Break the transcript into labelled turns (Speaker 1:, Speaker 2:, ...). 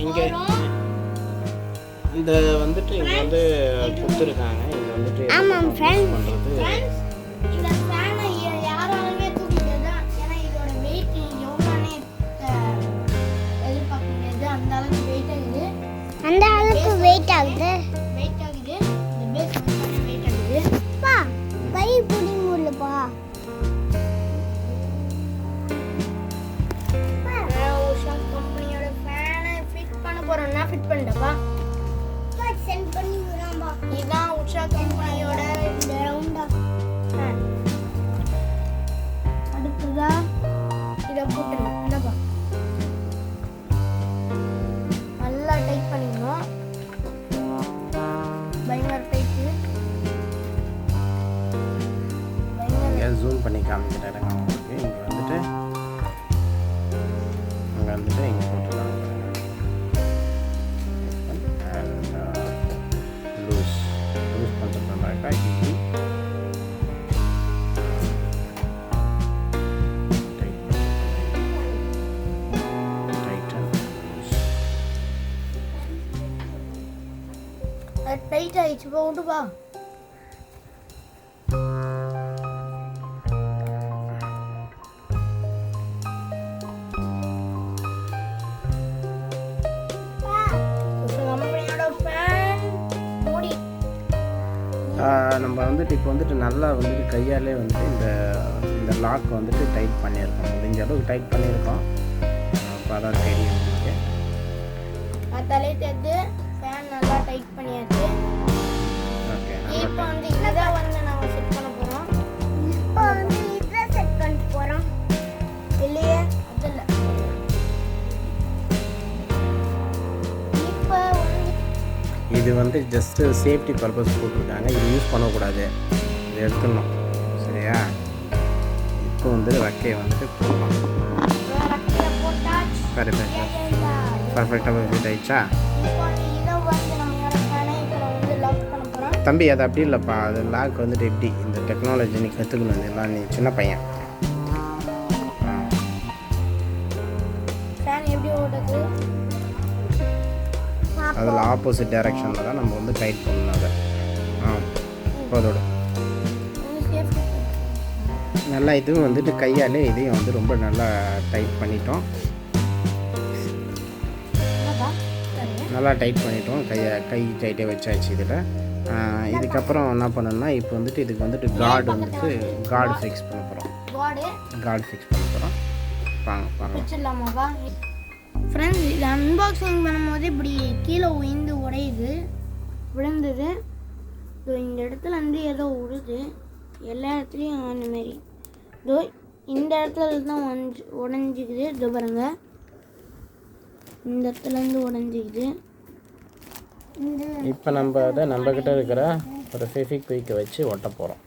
Speaker 1: இங்கே இந்த வந்துட்டு இங்கே வந்து கொடுத்துருக்காங்க. இங்கே வந்துட்டு பண்ணுறது
Speaker 2: இந்த ஃபேனை யாராலுமே தூக்க முடியாது. ஏன்னா இதோட வெயிட் எவ்வளோனே எதிர்பார்க்க முடியாது. அந்த அளவுக்கு வெயிட் ஆகுது. இந்த பேஸ் வெயிட் ஆகுது. கை பிடி முடியலப்பா. உஷா கம்பெனியோட ஃபேனை ஃபிட் பண்ண போறோம்னா ஃபிட் பண்ணிட்டப்பா. சென்ட் பண்ணி விடுறாம்பா. இதான் உஷா கம்பெனியோட இந்த ரவுண்டா ஃபேன். அடுத்ததா இத போட்டுறேன். என்னப்பா நல்லா டைட் பண்ணிடணும். பயங்கர டைட்டு.
Speaker 1: ஜூம் பண்ணி காமிக்கிறேன் உங்களுக்கு. இங்கே வந்துட்டு அங்கே வந்துட்டு இங்கே போட்டுருக்காங்க. Loose பண்ணுறதுனாக்கா easy.
Speaker 2: டைட் ஆயிடுச்சு. விட்டுப்பா.
Speaker 1: நம்ம வந்துட்டு இப்போ வந்துட்டு நல்லா வந்துட்டு கையாலே வந்துட்டு இந்த லாக் வந்துட்டு டைட் பண்ணியிருக்கோம். முடிஞ்ச அளவுக்கு டைட் பண்ணியிருக்கோம். அப்போ அதான் தெரியும் உங்களுக்கு.
Speaker 2: தலை தேர்ந்து ஃபேன் நல்லா டைட் பண்ணியாச்சு.
Speaker 1: ஓகே,
Speaker 2: இப்போ வந்து இதை வந்து நம்ம செட் பண்ண போகிறோம். இப்போ வந்து இதை செட் பண்ணிட்டு போகிறோம். இல்லையே அதில் இப்போ வந்து
Speaker 1: இது வந்து ஜஸ்ட்டு சேஃப்டி பர்பஸ் போட்டிருக்காங்க. இது யூஸ் பண்ணக்கூடாது. இது எடுத்துடணும். சரியா? இப்போ வந்து ரக்கையை வந்துட்டு போடலாம். பர்ஃபெக்டாக ஃபிட் ஆயிடுச்சா? தம்பி அது அப்படி இல்லைப்பா. அது லாக் வந்துட்டு எப்படி இந்த டெக்னாலஜி நீ கற்றுக்கணும். எல்லாம் நீ சின்ன பையன். அதில் ஆப்போசிட் டைரக்ஷனில் தான் நம்ம வந்து டைட் பண்ணணும். அதை அதோட நல்லா இதுவும் வந்துட்டு கையாலே இதையும் வந்து ரொம்ப நல்லா டைட் பண்ணிட்டோம். நல்லா டைட் பண்ணிட்டோம். கை டைட்டே வச்சாச்சு. இதில் இதுக்கப்புறம் என்ன பண்ணணும்னா இப்போ வந்துட்டு இதுக்கு வந்துட்டு கார்டு ஃபிக்ஸ் பண்ண போகிறோம்.
Speaker 2: வாங்க ஃப்ரெண்ட்ஸ், இது அன்பாக்சிங் பண்ணும்போது இப்படி கீழே விழுந்தது. இந்த இடத்துல வந்து ஏதோ உழுது. எல்லா இடத்துலையும் அந்த மாதிரி இந்த இடத்துல தான் உடஞ்சிக்குது. இது பாருங்க, இந்த இடத்துலேருந்து உடஞ்சிக்குது.
Speaker 1: இப்போ நம்ம அதை நம்மக்கிட்ட இருக்கிற ஒரு ஃபெவிக்விக்கை வச்சு ஒட்ட போகிறோம்.